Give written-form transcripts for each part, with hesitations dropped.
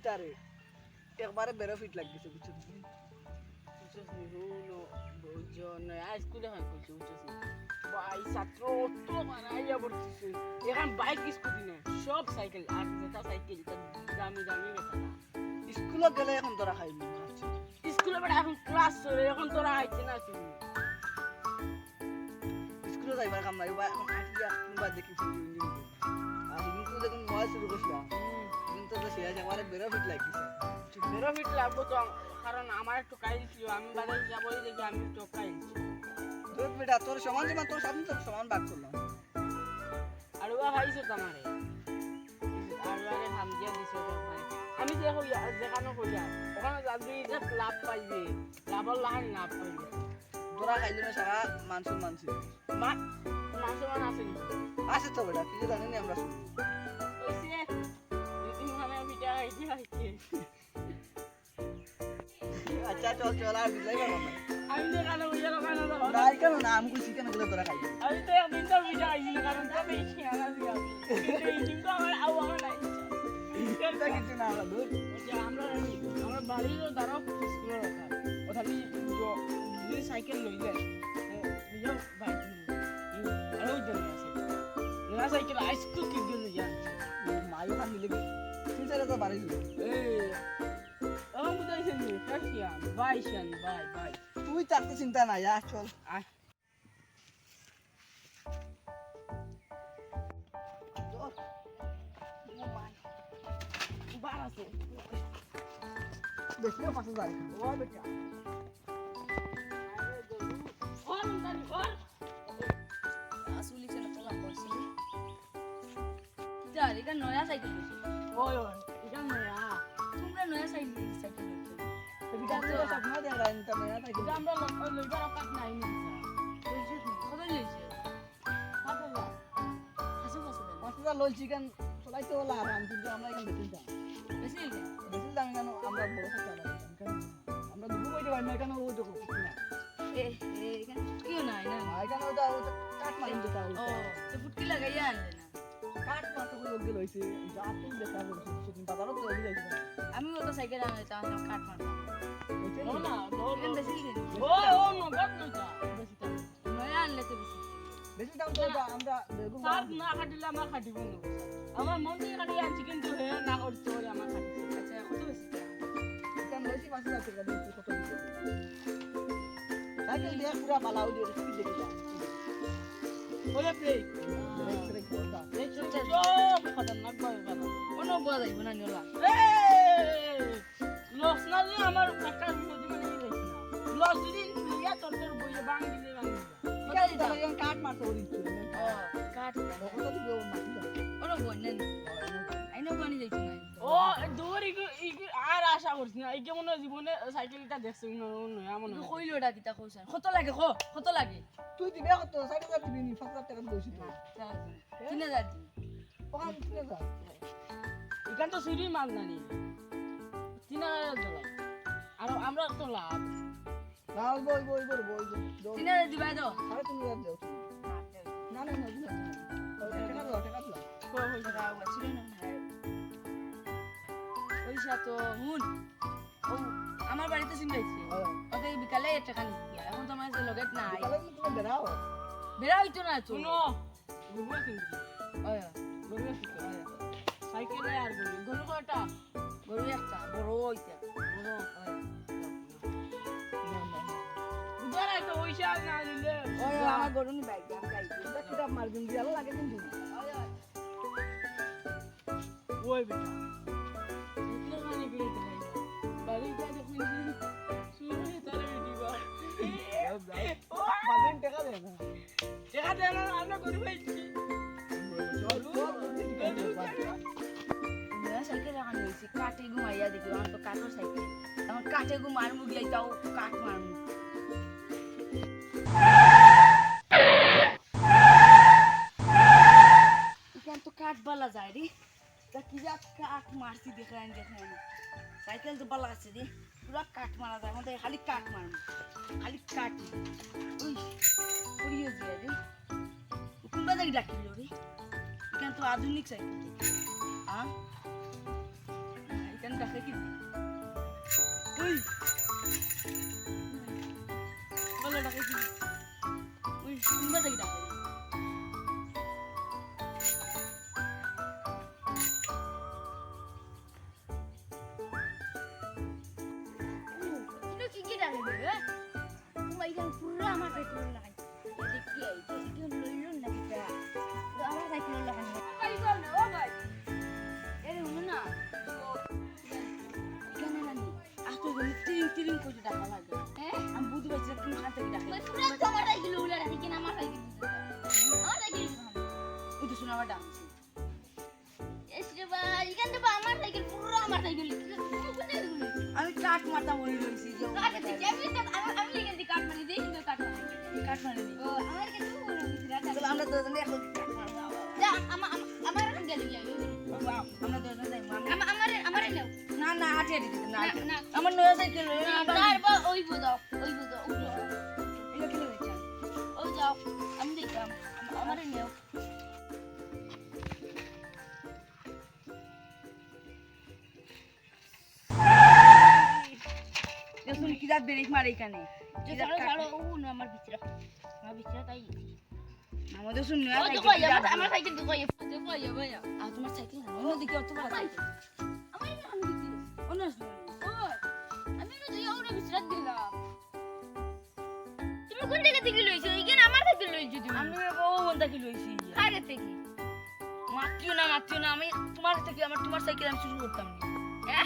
ফিটারে একবারে বেরো ফিট লাগিছে বুঝছো বুঝছস নি হুনো বুঝছো না স্কুলে হয় কইছি বুঝছস নি ভাই ছাত্র তো মারাইয়া পড়তেছে এখন বাইক স্কুটি না সব সাইকেল আর যেটা সাইকেল দামি দামি বেটা স্কুলে গেলে এখন তোরা খাইনি স্কুলে বেটা এখন ক্লাস চলে এখন তোরা আইতে না তুই স্কুলে যাইবার কাম নাই বা এখন আইয়া কিংবা দেখি আর কিন্তু যখন নয় শুরু করছিলাম কিন্তু তো সে একবারে বেরো ফিট লাগিছে বেরো ফিট লাগবো তো কারণ আমার একটু কাইল ছিল আমি বাজারে যাবই দেখি আমি একটু কাইল তোর বেটা তোর সমান সমান তোর সামনে তোর সমান ভাগ করলাম আর ওয়া খাইছো তোমারে আর আরে হাম দিয়া দিছো তো ভাই আমি দেখো দেখানো কইয়া ওখানে যাবি যে লাভ পাইবে লাভর লাহান লাভ পাইবে তোরা খাইলে না সারা মাংস মাংস মা মাংস মান আছে নি আছে তো বেটা কি জানি না আমরা শুনি ওইসে যদি মানে ভিডিও আইছি আইছি আচ্ছা চল চল আর বুঝাই পারলাম না আমি দেখানো কইয়া লাগানো দাও নাই কেন না আমি কইছি কেন গেলে তোরা খাইবি আমি তো একদিন তো ভিডিও আইছি না কারণ তো বেশি আনা দিয়া এই কিন্তু আমার আওয়া নাই এটা কিছু না হলো দুধ আমরা বাড়িরও দ্বারা স্কুলে রাখা অথাপি যদি সাইকেল লই যায় নিজের বাইক আরও জন্য আছে না সাইকেল স্কুল কি গেল যায় মায়ো খান মিলে তুই চাইলে তো বাড়ি যাবি আমার বুঝাইছেন নি কাশিয়ান বাইশান বাই বাই তুই চাকতে চিন্তা নাই যা চল আয় বার আছে দেখলেও পাশে যাই ও বেটা ওর গাড়ি ওর আসুলি ছেলে তো লাভ করছি যা এটা নয়া সাইকেল দিছি ওই ওই এটা নয়া তোমরা নয়া সাইকেল সাইকেল দিছো এটা তো স্বপ্ন দেখ রাইন তো না তাই এটা আমরা লইবার পাক নাই নি লইছিস না কত লইছিস পাক না হাসু হাসু পাঁচটা লল চিকেন চলাইতে হলো আরাম কিন্তু আমরা এখানে বেশি দাম বেশি না বেশি দাম কেন আমরা বড় থাকতে পারি আমরা দুটো বইতে পারি না এখানে ও তো করছি না এ এখানে কিও নাই না এখানে ওটা কাট মারিন দিতে ও তো ফুটকি লাগাইয়া আনলে না কাট মারতে করে লোক লইছে যা তুই দেখা করছিস তুমি বাজারও তো লই যাইছ আমি তো সাইকেল আনলে তা আমি কাট মারব ও না এখানে বেশি না ও ও নগদ নটা বেশি দাম নয়া আনলে তো বেশি বেশি দাম তো আমরা বেগুন সাত না কাটিলে আমার কাটিব না আমার মন দিয়ে কাটি আনছি কিন্তু হে না করতে হলে আমার কাটিছে আচ্ছা কত বেশি এখানে লইছি 5000 টাকা দিতে কত দিতে সাইকেল দিয়ে পুরো বালাউ দিয়ে স্পিড দেখি যা ওরে ব্রেক ব্রেক বলতা এই ছোট খতরনাক ভাবে বানা কোনো বলা যাইব না নিলা লস না যে আমার একটা নদী মানে যাইছে না লস যদি ইয়া তোর বইয়ে বাং দিলে বাং ঠিক আছে তাহলে এখন কাট মারতে ওর ইচ্ছে ও কাট কত দিবে ওর মাটি ওনো বন্নেন আইনো পানি যাইছ না ও দূর আর আশা করছি না এই কেমন জীবনে সাইকেলটা দেখছি না এমন তুই কইলোটা কিতা কইছ কত লাগে কত লাগে তুই দিবে কত 6000 দিবি নি 5000 টাকা দইছি তো 3000 দিন ওখান 3000 এখান তো চুরি মাল নানি 3000 ডলার আর আমরা তো লাভ লাল বই বই বই বই 3000 দিবা দাও আরে তুমি আর দাও না না না না টাকা দাও টাকা দাও পয়সা তো হুন ও আমার বাড়িতে সিমলাইছে ওকে বিকালে টাকা নিয়ে এখন তো আমার লগে নাই তাহলে তুমি বেরাও বেরা হইতো না তো শুনো ঘুরে কিন্তু ওই ঘুরে কিন্তু সাইকেলে আর গরু কয়টা গরু একটা বড় হইতা বড় বুঝারা তো পয়সা না দিলে ওই আমার গরু নি বাইক আমি যাইছি এটা কিটা মার্জিন দিয়া লাগে কিন্তু ওই বেটা এত মানে বিয়ে দেয় বাড়ি যা দেখুন শুরু হয়ে তারে দিবা বাদিন টাকা দে না দেখা দেয় না আমরা গরু পাইছি মেরা সাইকেল রাখান হইছে কাটে ঘুমাইয়া দেখি আমার তো কাঠের সাইকেল এখন কাটে ঘুমারমু গিয়ে তাও কাঠ মারমু এখান তো কাঠ বালা যায় রে তা কি যা কাঠ মারছি দেখান সাইকেল তো বালা আছে রে পুরা কাঠ মারা যায় আমাদের খালি কাঠ মারমু খালি কাঠ ওই পড়িয়ে দিয়ে রে কোনটা দেখি ডাকিল রে এখান তো আধুনিক সাইকেল হ্যাঁ এখানে ডাকে ওই শুনবা দেখি ডাকে কি কি ডাকে রে তোমার এখানে পুরো আমার সাইকেল লাগাই দেখি এই কি লইলো না কিটা আমার সাইকেল লাগাই ভাই গো না ও ভাই এরে শুনো না কেন জানি আতো গলি তিরিং তিরিং করে ডাকা লাগে হ্যাঁ আমি বুঝতে পারছি তুমি হাত থেকে ডাকে ওই পুরো তোমার সাইকেল উলা রাখি কিনা আমার সাইকেল আমার সাইকেল ওই তো শোনা আবার ডাকছে এসে ভাই এখান থেকে আমার সাইকেল পুরো আমার সাইকেল আমি কাট মারতাম ওই লইছি যে আমি লিখে দিই কাট মারি দেই কিন্তু কাট মারি কাট মারে নি ও আমার কাছে পুরো বিছরা চলো আমরা দুজনে এখন কাট মারবো যা আমার রঙ গেল আমরা দুজনে যাই আমার নাও না না আটে আটে দিতে না না আমার নয়া সাইকেল তারপর ওই বুঝাও উঠো এগুলো কি হয়েছে ওই যাও আমি দেখলাম আমার নাও দেখুন কি দাঁত ব্রেক মারে এখানে যে ছাড়ো ছাড়ো ও না আমার বিছরা তাই আমাদের শুন নয়া ও তো সাইকেল কই আমার সাইকেল তো কই ভাই আর তোমার সাইকেল না অন্য দিকে অত বড় সাইকেল আমার নাম দিছি অন্য ও আমি না যাই ওরে বিছরা দিলাম তুমি কোন জায়গা থেকে লইছো এখানে আমার সাইকেল লইছো তুমি আমি ও বন্ধা কি লইছি আগে থেকে মাতিও না আমি তোমার থেকে তোমার সাইকেল আমি শুরু করতাম না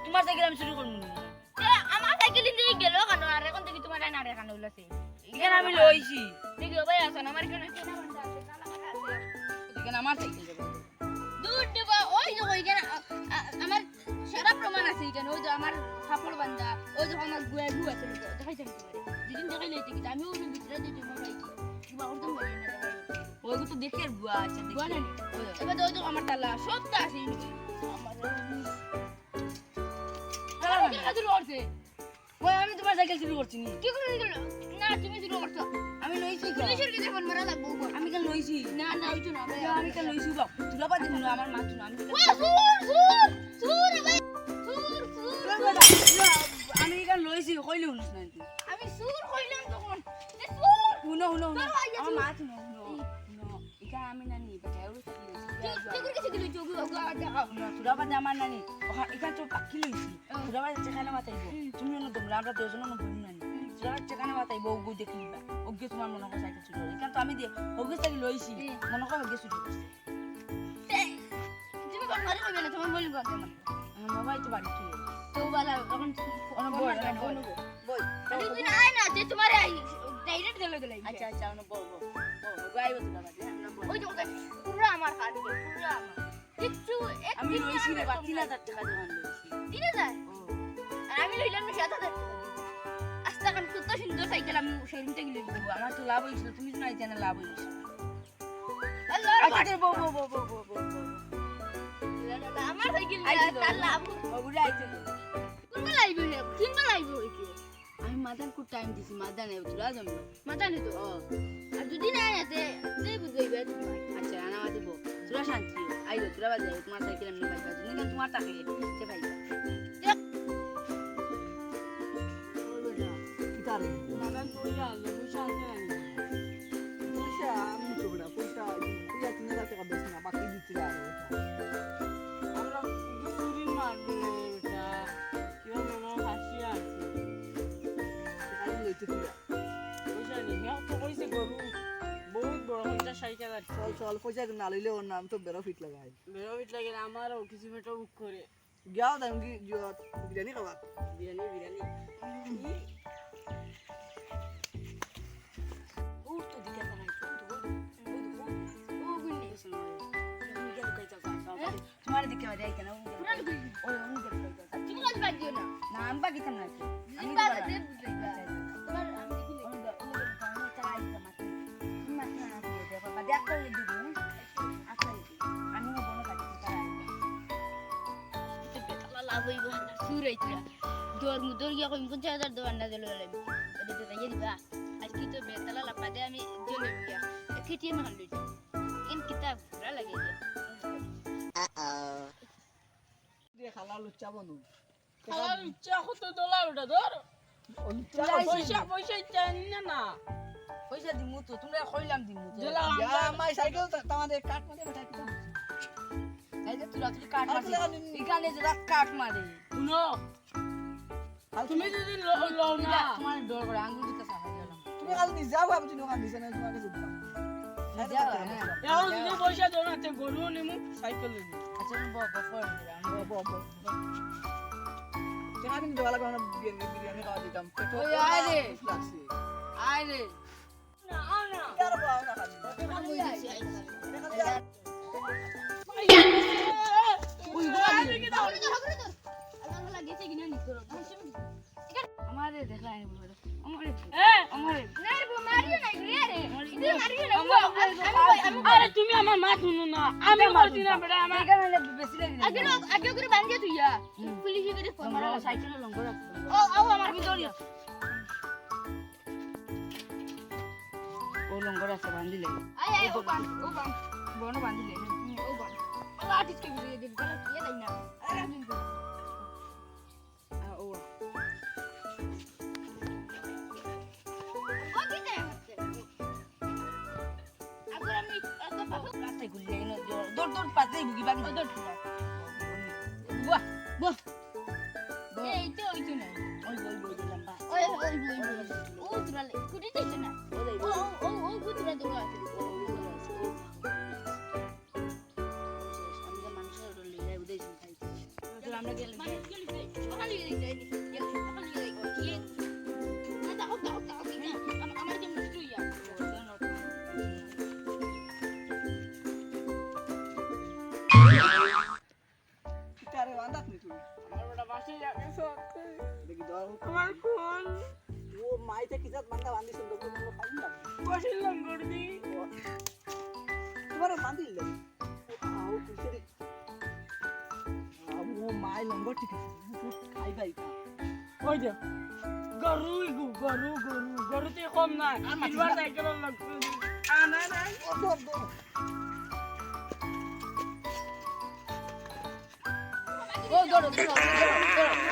তোমার সাইকেল আমি শুরু করব না আমার সাইকেল দিয়ে গেল কেন আর এখন থেকে তোমার না রে কেন হইলাছে এখানে আমি লইছি দেখি ভাই আসেন আমার কেন কেনা বান্দা আছে কালা কালা আছে এখানে আমার সাইকেল যাবে দূর দেবা ওই যে ওইখানে আমার সারা প্রমাণ আছে এখানে ওই যে আমার কাপড় বান্দা ওই যে আমার গুয়া গু আছে দেখাইছেন তোমারে যেদিন দেখাই লইতে কি আমি ওই ভিতরে দিয়ে তোমার ভাই কি বা ওরকম বলি না ওইগো তো দেখে আর বুয়া আছে গুয়া না এবার ওই যে আমার তালা সব তো আছে আমার কি আদর করছে ওই আমি তোমার সাইকেল শুরু করছি নি কি করে গেল না তুমি শুরু করছো আমি লইছি তো পুলিশের কাছে ফোন মারা লাগবো আমি কেন লইছি না না ওই তো না ভাই আমি কেন লইছি বাপ তুলা পা দিন আমার মা তুনা আমি ও সুর ভাই সুর আমি কেন লইছি কইলি শুনিস না তুই আমি সুর কইলাম তখন এ সুর শুনো তোর ভাই আছে। আমার মা শুনো এটা আমি নানি বেটা ওর তুই কিছু দিলি যোগ দেখাও তুলা পা আমার নানি এখানে তো পাখি লইছি তুলা পা যেখানে মাতাইবো তুমি অন্য তোমরা আমরা দুজন অন্য বই নানি তুলা যেখানে মাতাইবো ওগো দেখিবা ওগে তোমার মনে হয় সাইকেল শুরু করে এখানে তো আমি দিয়ে ওগে সাইকেল লইছি মনে হয় ওগে শুরু করছি তুমি কোন মারি কইবে না তুমি বলি গো আমার মোবাইল তো বাড়ি তুই তো বালা এখন অনেক বড় বই তুই না আয় না যে তোমারে ডাইরেক্ট দিলে দিলে আচ্ছা আচ্ছা অনেক বড় গাইব তুলা পা ওই যে পুরো আমার হাত পুরো আমার কিচ্ছু আমি লইছি রে বা 3000 টাকা দোকান লইছি 3000 আর আমি লইলাম না 7000 আস্তা কান কত সুন্দর সাইকেল আমি শোরুম থেকে লইব আমার তো লাভ হইছিল তুমি তো নাই জানা লাভ হইছিল আল্লাহ আচ্ছা বো আমার সাইকেল আইছে তার লাভ ওগুলা আইছে কোনবা লাইব না কিনবা লাইব কি আমি মাদান কো টাইম দিছি মাদান এ তুলা জমলো মাথা নি তো আর যদি না আতে দেই বুঝাইবে তোমার আচ্ছা আনা মাতি বো তুলা শান্তি আইলো তুলা বাজে তোমার সাইকেল এমনি পাইবা তুমি কেন তোমার টাকা সে পাইবা কিতারে মাদান কইলা পয়সা আছে না পয়সা আমি নিতে না পয়সা তুই 3000 টাকা বেশ না বাকি দিতে আর আমরা চুরি মারবো এটা কেউ মনে হাসি আছে আমি লইতে তুই পয়সা নেই তো কইছে গরু বহুত বড় একটা সাইকেল আছে চল পয়সা না লইলে ওর নাম তো বেরো ফিট লাগাই বেরোবিট লাগে আমারও কিছু মেটা বুক করে গিয়াও দাম কি বিরিয়ানি খাবার বিরিয়ানি ও তো দিকে না ও গুনি তোমার দিকে বাজে আইছে না পুরা গুনি ওই অন্য দিকে কইতা তুমি কাজ বাদ দিও না না আমি বাকি কেন নাকি আমি বাদ দে বুঝাইবা তোমার আমি দেখিলে অন্য অন্য টাকা আইছে মাটি তুমি মাটি না দিয়ে দে বাবা দেখ করে দিবি আচ্ছা আমি না বড় কাটি তারা আইছে বেতলা লাভ হইব না সুরাইতরা দর গিয়া কইম 50000 দোকান না দিলে লাগে এটা তো তাই দিবা আজকে তো বেতলা লাভ পাদে আমি জলে গিয়া কেটিএম খান লইছি ইন কিতাব পুরা লাগে দিয়া দিয়ে খালা লুচ্চা বনু খালার ইচ্ছা কত ডলার ওটা ধর পয়সা পয়সা চাই না পয়সা দিমু তো তোমরা কইলাম দিমু তো জেলা ইয়া মাই সাইকেল তোমাদের কাট মারে বেটা কি তাইলে তুই রাত্রি কাট আর মারছিস তুই জানি- এখানে যেটা কাট মারে শুনো তুমি যদি লও না তোমার ডর করে আঙ্গুল দিতে সাহায্য করলাম তুমি কাল নিজে যাও আমি তুমি ওখান দিছ না তোমাকে জুতা যাও হ্যাঁ এখন যদি পয়সা দাও না তে গরু নিমু সাইকেল নিমু আচ্ছা বফর কেন আমি দেওয়া লাগবে না বিরিয়ানি খাওয়া দিতাম পেটো ওই আয় রে। লাগছে আয় রে আর বাও না খালি ওই গেছে কিনা নি করো আমারে দেখলা আই বলে আমারে এ আমারে না রে মারিও না রে তুই মারিও না আমি আরে তুমি আমার মা শুনো না আমি বলছি না বেটা আমার এখানে বেশি লাগে আগে করে বান্ধে তুই পুলিশে করে ফোন মারা আমরা সাইকেলে লঙ্গর ও আমার আমি দৌড়ি ও লঙ্গর আছে বান্ধিলে আয় আয় ও বান বন বান্ধিলে ও বান আল্লাহ আটিস কে দিয়ে দে গলা ইয়ে দাই না আরে আমি ও ও কি দে আগে আমি এত পাবো রাস্তায় ঘুরলে দৌড় দৌড় পাতেই বুগি বাগি দৌড় বাহ বাহ এই তো ওই তো না ওই বই বই লম্বা ওই ও তুরালে কুটি দিতে না ও কুটিরা দৌড় আছে আমরা গেলে মানুষ গেলি সকালে গেলি সকালে গেলি না দাও না আমার যে মিষ্টি ইয়া আরে বান্দাত নি তুমি আমার বেটা বাসে যাবে দেখি দাও আমার কোন ও মাইতে কিজাত বান্দা বান্দি সুন্দর করে তোমার খাই না বসে লঙ্গর দি তোমার বান্দিল লাগে আও কুছে রে ও মাই লম্বা ঠিক আছে খাই ভাই ওই যে গরু গরুতে কম নাই আমার সাইকেল লাগবে আনা নাই ও দর দর ও দৌড় দৌড়